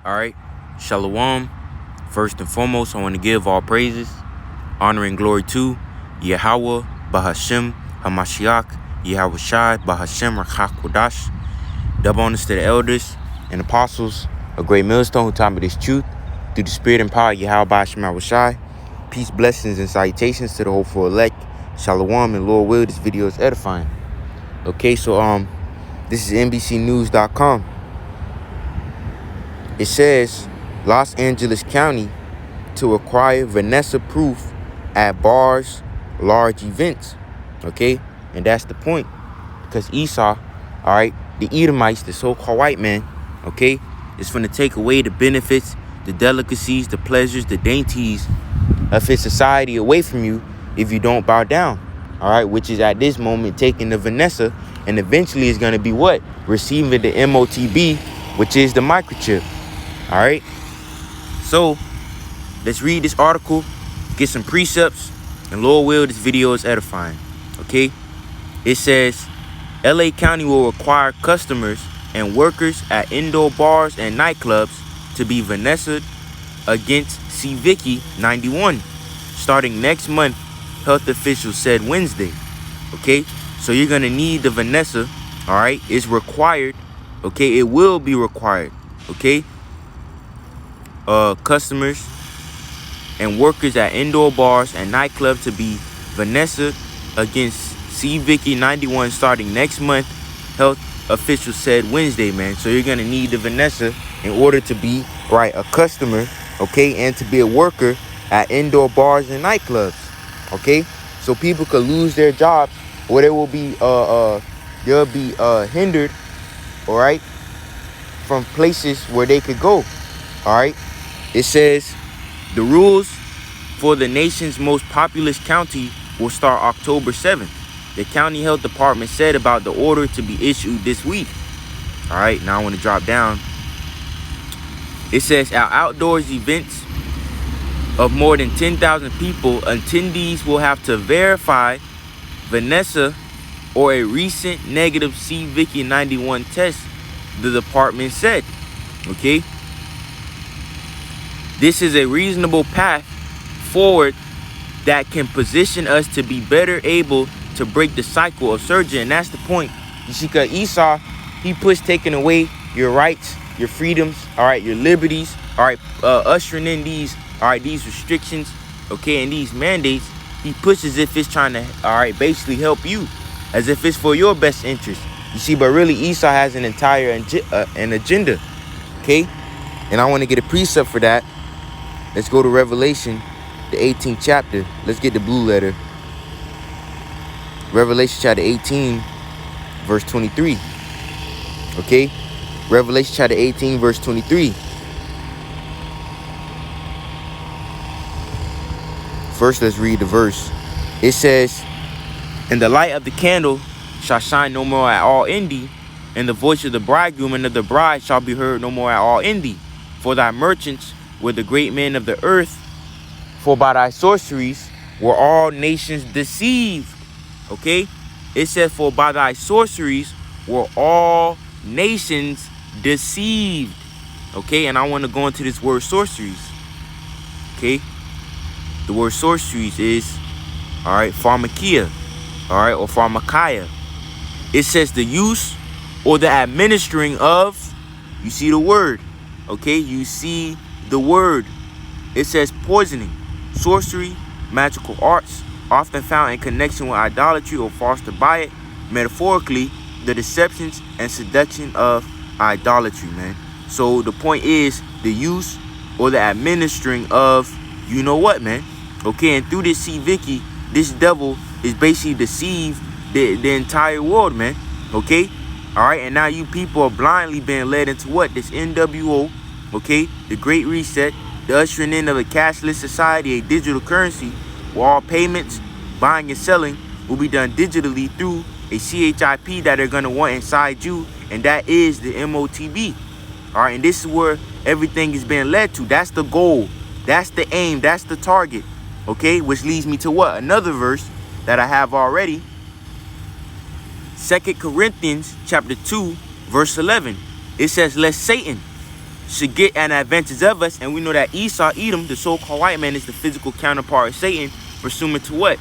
All right, shalawam. First and foremost, I want to give all praises, honor, and glory to YAHAWAH, bahasham, HaMashiach, YAHAWASHI, bahasham, RAWCHAA QADASH. Double honors to the elders and apostles, a great millstone who taught me this truth through the spirit and power of YAHAWASHI. Peace, blessings, and salutations to the hopeful elect. Shalawam, and Lord will, this video is edifying. Okay, so this is NBCnews.com. It says Los Angeles County to require Vanessa proof at bars, large events. Okay, and that's the point, because Esau, all right, the Edomites, the so-called white man, okay, is going to take away the benefits, the delicacies, the pleasures, the dainties of his society away from you if you don't bow down. All right, which is at this moment taking the Vanessa, and eventually is going to be what? Receiving the MOTB, which is the microchip. All right, so let's read this article, get some precepts, and Lord will, this video is edifying. Okay, it says LA County will require customers and workers at indoor bars and nightclubs to be Vanessa'd against CVICI 91 starting next month, health officials said Wednesday. Okay, so you're gonna need the Vanessa. All right, it's required. Okay, it will be required. Okay, customers and workers at indoor bars and nightclubs to be Vanessa against CVICI 91 starting next month, health officials said Wednesday, man. So you're gonna need the Vanessa in order to be a customer, okay, and to be a worker at indoor bars and nightclubs. Okay, so people could lose their jobs, or they will be they'll be hindered, all right, from places where they could go. All right, it says the rules for the nation's most populous county will start October 7th. The county health department said about the order to be issued this week. All right, now I want to drop down. It says our outdoors events of more than 10,000 people, attendees will have to verify Vanessa or a recent negative CVICI 91 test, the department said. Okay, this is a reasonable path forward that can position us to be better able to break the cycle of surgery. And that's the point. You see, because Esau, he puts taking away your rights, your freedoms, all right, your liberties, all right, ushering in these, all right, these restrictions, okay, and these mandates. He puts as if it's trying to, all right, basically help you, as if it's for your best interest. You see, but really Esau has an entire an agenda, okay? And I want to get a precept for that. Let's go to Revelation, the 18th chapter. Let's get the blue letter. Revelation chapter 18, verse 23. Okay? Revelation chapter 18, verse 23. First, let's read the verse. It says, and the light of the candle shall shine no more at all in thee, and the voice of the bridegroom and of the bride shall be heard no more at all in thee. For thy merchants were the great men of the earth, for by thy sorceries were all nations deceived. Okay, it says, for by thy sorceries were all nations deceived. Okay, and I want to go into this word sorceries. Okay, the word sorceries is, all right, pharmakia, all right, or pharmakia. It says the use or the administering of, you see the word, okay, you see the word. It says poisoning, sorcery, magical arts, often found in connection with idolatry or fostered by it. Metaphorically, the deceptions and seduction of idolatry, man. So the point is the use or the administering of, you know what, man. Okay, and through this CVICI, this devil is basically deceived the entire world, man. Okay, all right, and now you people are blindly being led into what? This NWO, okay, the Great Reset, the ushering in of a cashless society, a digital currency, where all payments, buying and selling, will be done digitally through a CHIP that they're going to want inside you, and that is the MOTB. All right, and this is where everything is being led to. That's the goal. That's the aim. That's the target. Okay, which leads me to what? Another verse that I have already. 2 Corinthians chapter 2, verse 11. It says, let Satan should get an advantage of us. And we know that Esau, Edom, the so-called white man, is the physical counterpart of Satan, pursuant to what?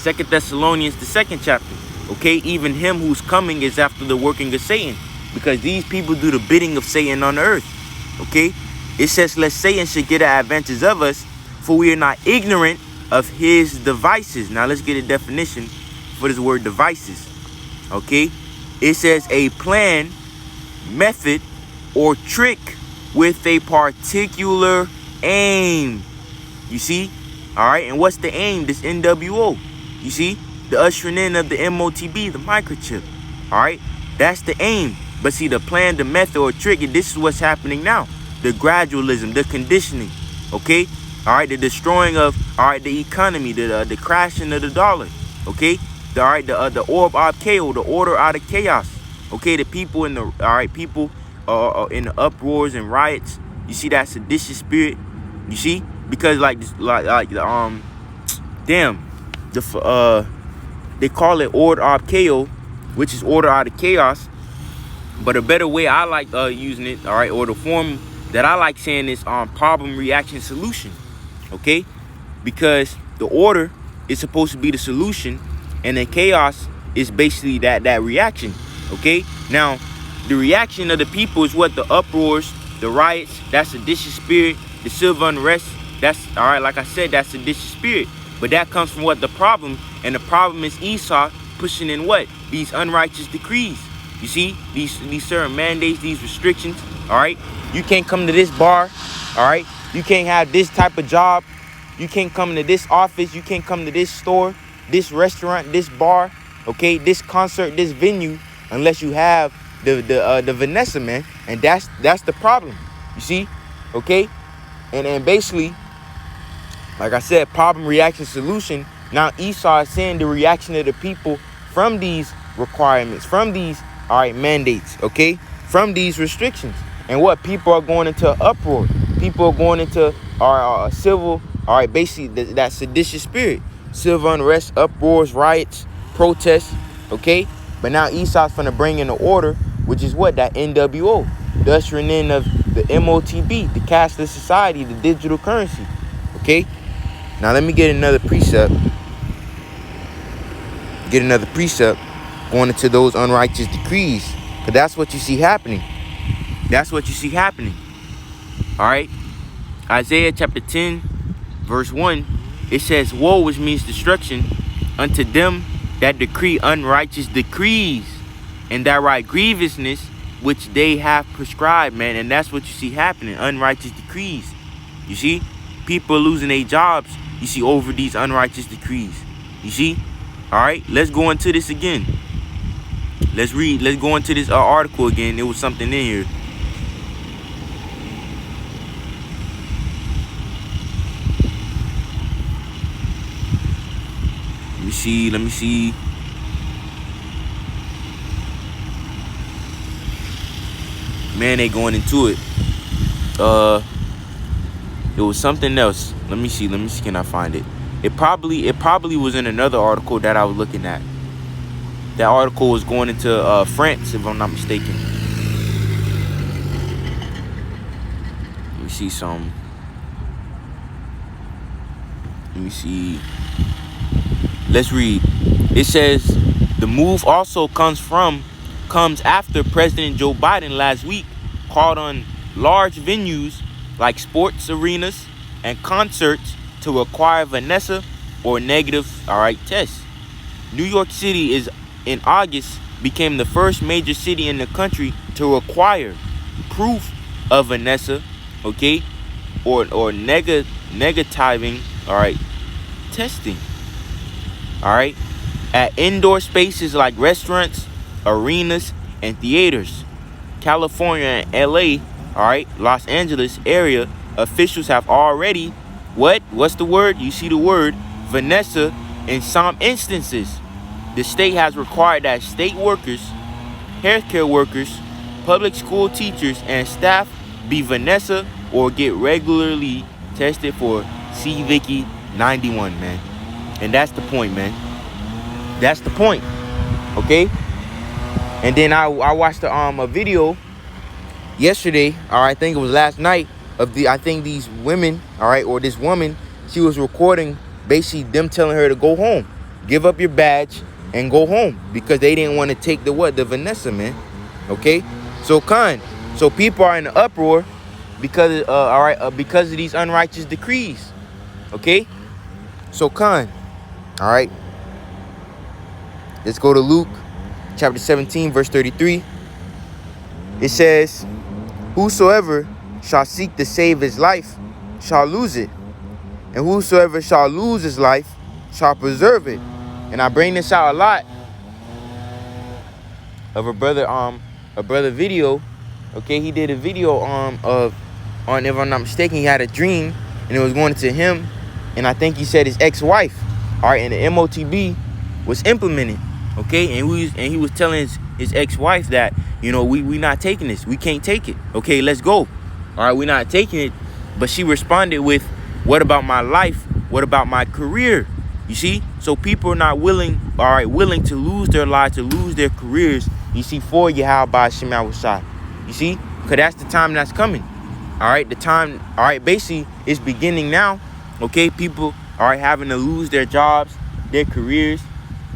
2 Thessalonians, the 2nd chapter. Okay, even him who's coming is after the working of Satan, because these people do the bidding of Satan on the earth. Okay, it says, lest Satan should get an advantage of us, for we are not ignorant of his devices. Now let's get a definition for this word devices. Okay, it says a plan, method, or trick with a particular aim. You see? All right, and what's the aim? This NWO. You see? The ushering in of the MOTB, the microchip. All right, that's the aim. But see, the plan, the method, or trick, and this is what's happening now. The gradualism, the conditioning. Okay? All right, the destroying of, all right, the economy, the crashing of the dollar. Okay? The orb of chaos, the order out of chaos. Okay, the people in the, all right, people in the uproars and riots. You see that seditious spirit? You see? Because they call it order of chaos, which is order out of chaos. But a better way I like using it, all right, or the form that I like saying is problem, reaction, solution. Okay? Because the order is supposed to be the solution, and the chaos is basically that reaction. Okay? Now, the reaction of the people is what? The uproars, the riots, that's seditious spirit, the civil unrest, that's, all right, like I said, that's seditious spirit. But that comes from what? The problem. And the problem is Esau pushing in what? These unrighteous decrees. You see? These certain mandates, these restrictions. All right? You can't come to this bar. All right? You can't have this type of job. You can't come to this office. You can't come to this store, this restaurant, this bar. Okay? This concert, this venue, unless you have the Vanessa, man. And that's the problem. You see? Okay? And basically, like I said, problem, reaction, solution. Now Esau is saying the reaction of the people from these requirements, from these, all right, mandates, okay, from these restrictions. And what? People are going into uproar. People are going into civil, all right, basically that seditious spirit, civil unrest, uproars, riots, protests, okay. But now Esau's going to bring in the order, which is what? That NWO, the ushering in of the MOTB, the cashless society, the digital currency, okay. Now let me get another precept. Going into those unrighteous decrees. Because that's what you see happening. That's what you see happening. All right. Isaiah chapter 10, verse 1. It says, woe, which means destruction, unto them that decree unrighteous decrees, and that write grievousness which they have prescribed, man. And that's what you see happening. Unrighteous decrees. You see? People are losing their jobs. You see, over these unrighteous decrees. You see? All right, let's go into this again. Let's read. Let's go into this article again. There was something in here. Let me see. Man, they going into it. There was something else. Let me see. Can I find it? It probably was in another article that I was looking at. That article was going into France, if I'm not mistaken. Let me see some. Let me see. Let's read. It says the move also comes after President Joe Biden last week called on large venues like sports arenas and concerts to require Vanessa or negative, all right, tests. New York City is in August became the first major city in the country to require proof of Vanessa, okay, or negativing, all right, testing, all right, at indoor spaces like restaurants, arenas, and theaters. California and LA, all right, Los Angeles area officials have already, what's the word? You see the word Vanessa. In some instances, the state has required that state workers, healthcare workers, public school teachers, and staff be Vanessa or get regularly tested for CVICI 91, man. And that's the point, man. That's the point. Okay? And then I watched a video yesterday, all right, I think it was last night, I think these women, all right, or this woman, she was recording basically them telling her to go home, give up your badge and go home, because they didn't want to take the Vanessa, man. Okay, so so people are in an uproar because because of these unrighteous decrees. Okay, so all right, let's go to Luke chapter 17 verse 33. It says, whosoever shall seek to save his life shall lose it, and whosoever shall lose his life shall preserve it. And I bring this out a lot of a brother video. Okay, he did a video if I'm not mistaken, he had a dream and it was going to him, and I think he said his ex-wife. All right, and the MOTB was implemented. Okay, and he was telling his ex-wife that, you know, we not taking this, we can't take it. Okay, let's go. All right, we're not taking it. But she responded with, what about my life? What about my career? You see, so people are not willing to lose their lives, to lose their careers, you see, for YAHAWASHI. You see, because that's the time that's coming. All right, the time, all right, basically it's beginning now. Okay, people are having to lose their jobs, their careers,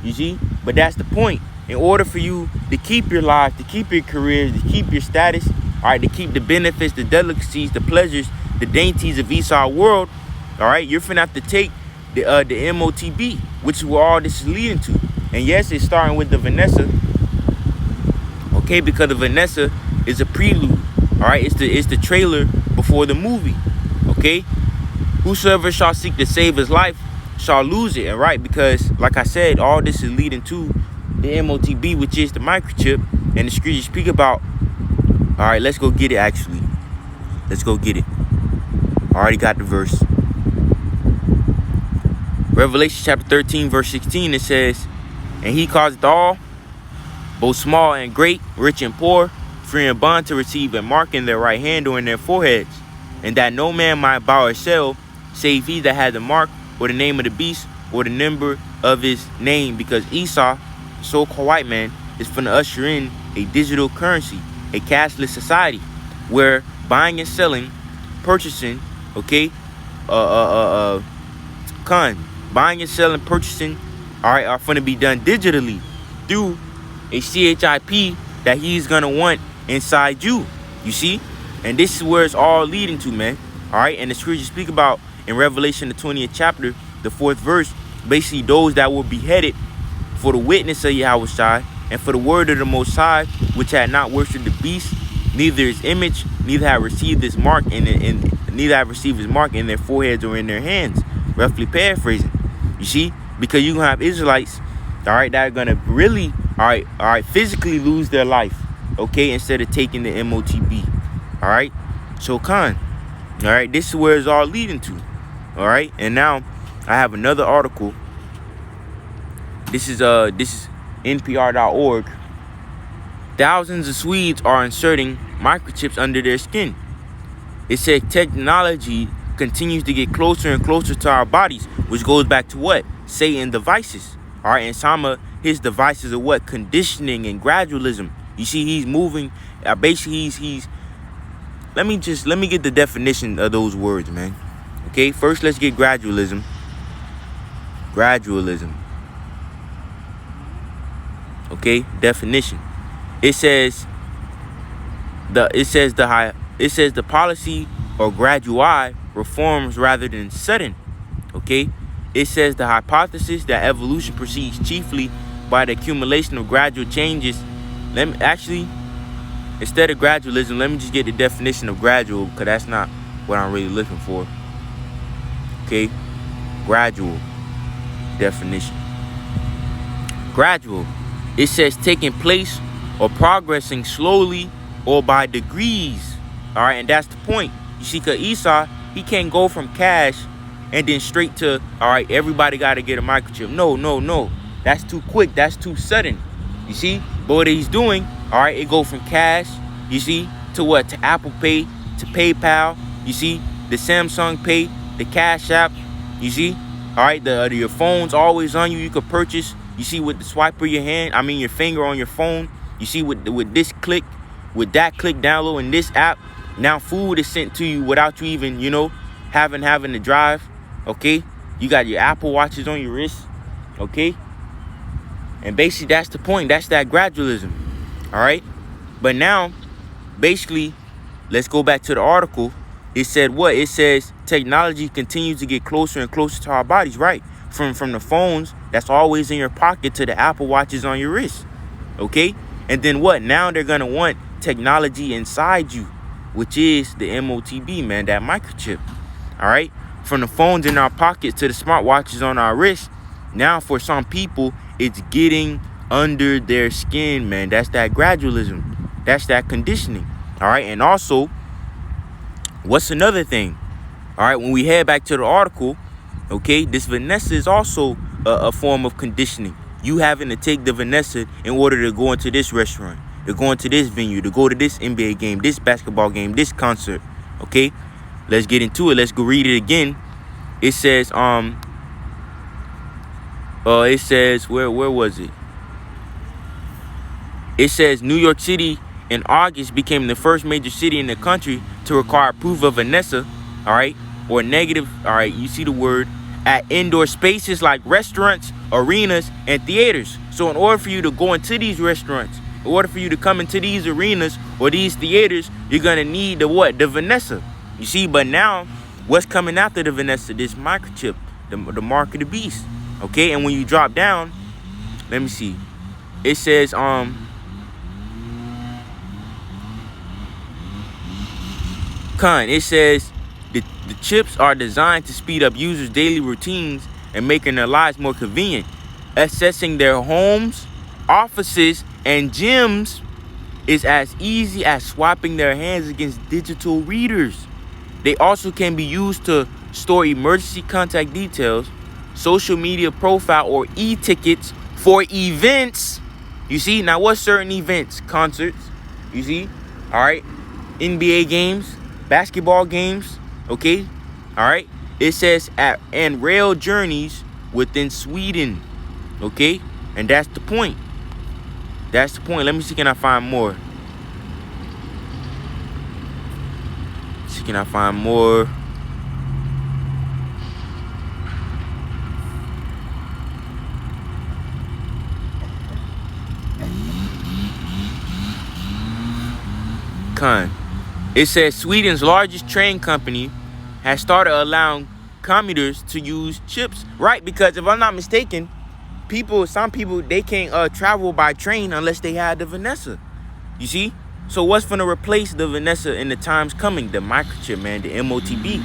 you see. But that's the point. In order for you to keep your life, to keep your careers, to keep your status, all right, to keep the benefits, the delicacies, the pleasures, the dainties of Esau world, all right, you're finna have to take the MOTB, which is where all this is leading to. And yes, it's starting with the Vanessa. Okay, because the Vanessa is a prelude. All right, it's the trailer before the movie. Okay, whosoever shall seek to save his life shall lose it. All right, because like I said, all this is leading to the MOTB, which is the microchip, and the scriptures speak about. All right, let's go get it. Actually, let's go get it. I already got the verse. Revelation chapter 13 verse 16, it says, and he causeth all, both small and great, rich and poor, free and bond, to receive a mark in their right hand or in their foreheads, and that no man might buy or sell, save he that had the mark, or the name of the beast, or the number of his name, because Esau, the so-called white man, is finna usher in a digital currency, a cashless society, where buying and selling, purchasing, okay, buying and selling, purchasing, all right, are finna be done digitally through a CHIP that he's gonna want inside you. You see, and this is where it's all leading to, man. All right, and the scriptures speak about in Revelation the 20th chapter, the 4th verse, basically those that were beheaded for the witness of Yahawashi and for the word of the Most High, which had not worshipped the beast, neither his image, neither had received his mark neither have received his mark in their foreheads or in their hands. Roughly paraphrasing. You see, because you're gonna have Israelites, all right, that are gonna really, all right, physically lose their life, okay, instead of taking the MOTB. All right, so all right, this is where it's all leading to. All right, and now I have another article. This is NPR.org. Thousands of Swedes are inserting microchips under their skin. It said technology continues to get closer and closer to our bodies, which goes back to what? Satan devices. All right, and some of his devices are what? Conditioning and gradualism. You see, he's moving. Basically, he's. Let me get the definition of those words, man. Okay, first let's get gradualism. Gradualism. Okay, definition. It says the policy or gradual reforms rather than sudden. Okay, it says the hypothesis that evolution proceeds chiefly by the accumulation of gradual changes. Instead of gradualism, let me just get the definition of gradual, because that's not what I'm really looking for. Okay, gradual definition. Gradual, it says taking place or progressing slowly or by degrees. All right, and that's the point. You see, because Esau, he can't go from cash and then straight to, all right, everybody got to get a microchip. No. That's too quick. That's too sudden. You see? But what he's doing, all right, it go from cash, you see, to what? To Apple Pay, to PayPal, you see, the Samsung Pay, the Cash App, you see? All right, your phone's always on you. You could purchase, you see, with the swipe of your hand, your finger on your phone, you see, with this click, with that click download in this app, now food is sent to you without you even, you know, having to drive. Okay, you got your Apple Watches on your wrist. Okay, and basically that's the point. That's that gradualism. All right, but now basically let's go back to the article. It said what? It says technology continues to get closer and closer to our bodies, right? From the phones that's always in your pocket to the Apple Watches on your wrist. Okay, and then what? Now they're gonna want technology inside you, which is the MOTB, man, that microchip. All right, from the phones in our pockets to the smartwatches on our wrist. Now for some people, it's getting under their skin, man. That's that gradualism. That's that conditioning. All right, and also, what's another thing? All right, when we head back to the article, okay, this Vanessa is also a form of conditioning. You having to take the Vanessa in order to go into this restaurant, to go into this venue, to go to this NBA game, this basketball game, this concert. Okay, let's get into it. Let's go read it again. It says, where was it? It says New York City in August became the first major city in the country to require proof of Vanessa, all right, or negative, all right, you see the word, at indoor spaces like restaurants, arenas, and theaters. So in order for you to go into these restaurants, in order for you to come into these arenas or these theaters, you're going to need the what? The Vanessa. You see, but now, what's coming after the Vanessa? This microchip, the mark of the beast. Okay, and when you drop down, let me see. It says, it says the chips are designed to speed up users' daily routines and making their lives more convenient. Accessing their homes, offices, and gyms is as easy as swapping their hands against digital readers. They also can be used to store emergency contact details, social media profile, or e-tickets for events. You see, now what's certain events? Concerts, you see, all right, NBA games, basketball games, okay, all right. It says and rail journeys within Sweden, okay, and that's the point. That's the point. Let me see, can I find more? See, can I find more? It says Sweden's largest train company has started allowing commuters to use chips, right? Because if I'm not mistaken, some people, they can't travel by train unless they have the Vanessa. You see? So what's going to replace the Vanessa in the times coming? The microchip, man, the MOTB,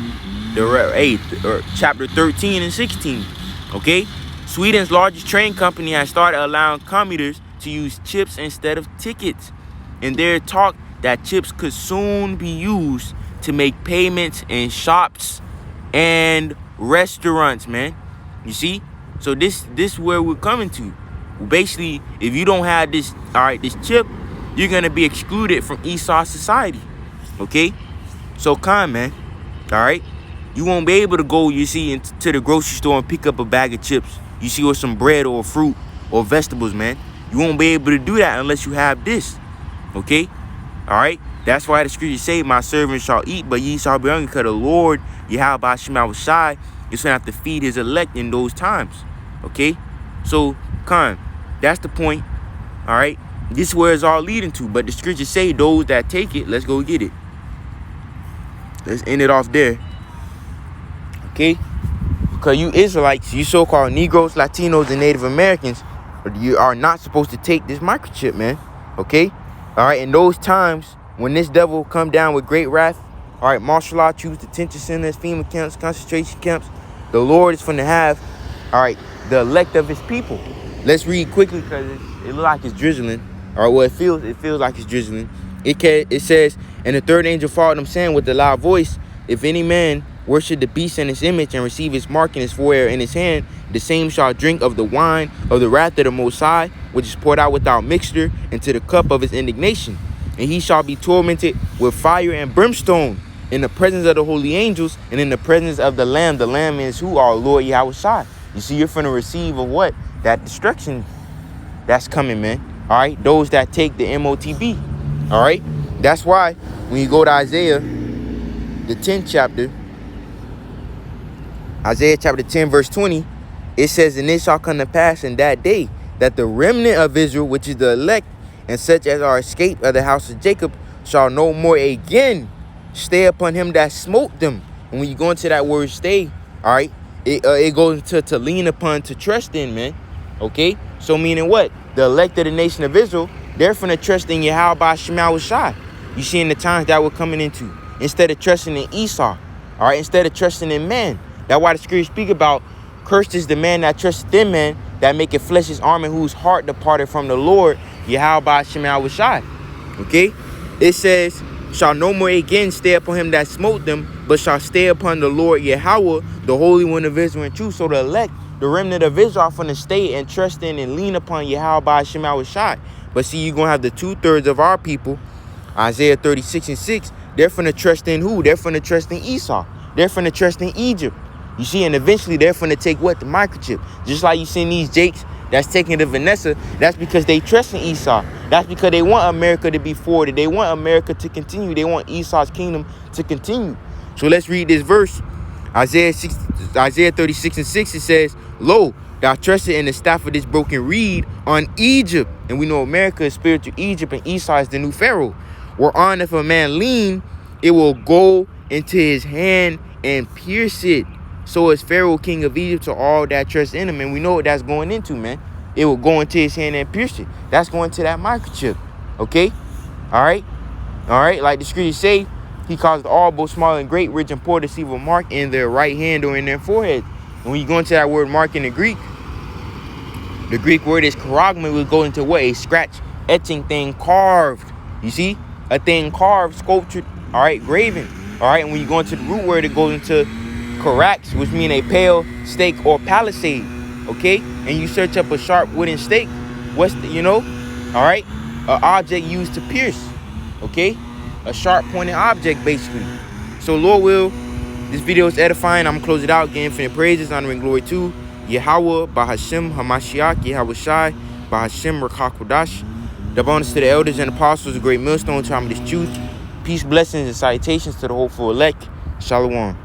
chapter 13 and 16. Okay? Sweden's largest train company has started allowing commuters to use chips instead of tickets. And there's talk that chips could soon be used to make payments in shops and restaurants, man. You see? So this is where we're coming to. Basically, if you don't have this, all right, this chip, you're gonna be excluded from Esau society. Okay? So man, all right? You won't be able to go, you see, into the grocery store and pick up a bag of chips. You see, or some bread or fruit or vegetables, man. You won't be able to do that unless you have this. Okay? All right, that's why the scriptures say, my servants shall eat, but ye shall be hungry, because the Lord, YAHAWASHI, is going to have to feed his elect in those times. Okay, so that's the point. All right, this is where it's all leading to. But the scriptures say those that take it, let's go get it. Let's end it off there. Okay, because you Israelites, you so-called Negroes, Latinos, and Native Americans, you are not supposed to take this microchip, man. Okay. All right, in those times when this devil come down with great wrath, all right, martial law, choose detention centers, FEMA camps, concentration camps, the Lord is going to have, all right, the elect of his people. Let's read quickly because it looks like it's drizzling. All right, well, it feels like it's drizzling. It says, and the third angel followed him, saying with a loud voice, if any man worship the beast and his image and receive his mark in his forehead in his hand, the same shall drink of the wine of the wrath of the Most High, which is poured out without mixture into the cup of his indignation. And he shall be tormented with fire and brimstone in the presence of the holy angels and in the presence of the Lamb. The Lamb is who? Our Lord YAHAWASHI. You see, you're going to receive of what? That destruction that's coming, man. All right, those that take the MOTB. All right. That's why when you go to Isaiah, the 10th chapter, Isaiah chapter 10, verse 20, it says, and it shall come to pass in that day that the remnant of Israel, which is the elect, and such as are escaped of the house of Jacob, shall no more again stay upon him that smote them. And when you go into that word stay, all right, it goes into to lean upon, to trust in, man. Okay? So meaning what? The elect of the nation of Israel, they're finna trust in YAHAWASHI. You see in the times that we're coming into. Instead of trusting in Esau. All right? Instead of trusting in man. That's why the scripture speak about, cursed is the man that trusteth in man, that maketh flesh his arm, and whose heart departed from the Lord, YAHAWASHI. Okay? It says, shall no more again stay upon him that smote them, but shall stay upon the Lord Yahweh, the Holy One of Israel and truth. So the elect, the remnant of Israel, are from the stay and trust in and lean upon YAHAWASHI. But see, you're going to have the 2/3 of our people, Isaiah 36:6, they're from the trust in who? They're from the trust in Esau. They're from the trust in Egypt. You see, and eventually they're from to take what? The microchip. Just like you see these Jakes that's taking the Vanessa, that's because they trust in Esau. That's because they want America to be forwarded. They want America to continue. They want Esau's kingdom to continue. So let's read this verse. Isaiah 36:6, it says, lo, thou trusted in the staff of this broken reed on Egypt. And we know America is spiritual Egypt, and Esau is the new Pharaoh. Whereon if a man lean, it will go into his hand and pierce it. So is Pharaoh, king of Egypt, to all that trust in him. And we know what that's going into, man. It will go into his hand and pierce it. That's going to that microchip. Okay? All right? All right? Like the scriptures say, he caused all, both small and great, rich and poor, to receive a mark in their right hand or in their forehead. And when you go into that word mark in the Greek word is charagma, will go into what? A scratch, etching thing, carved. You see? A thing carved, sculptured, all right, graven. All right? And when you go into the root word, it goes into Carax, which mean a pale stake or palisade. Okay, and you search up a sharp wooden stake. What's the, you know, all right, an object used to pierce. Okay, a sharp pointed object basically. So Lord will, this video is edifying. I'm gonna close it out. Give infinite praises, honor and glory to Yahawah, bahasham, hamashiach, YAHAWASHI, bahasham, RAWCHAA QADASH. The bonus to the elders and apostles, a great millstone, time of this truth. Peace, blessings, and salutations to the hopeful elect. Shalawam.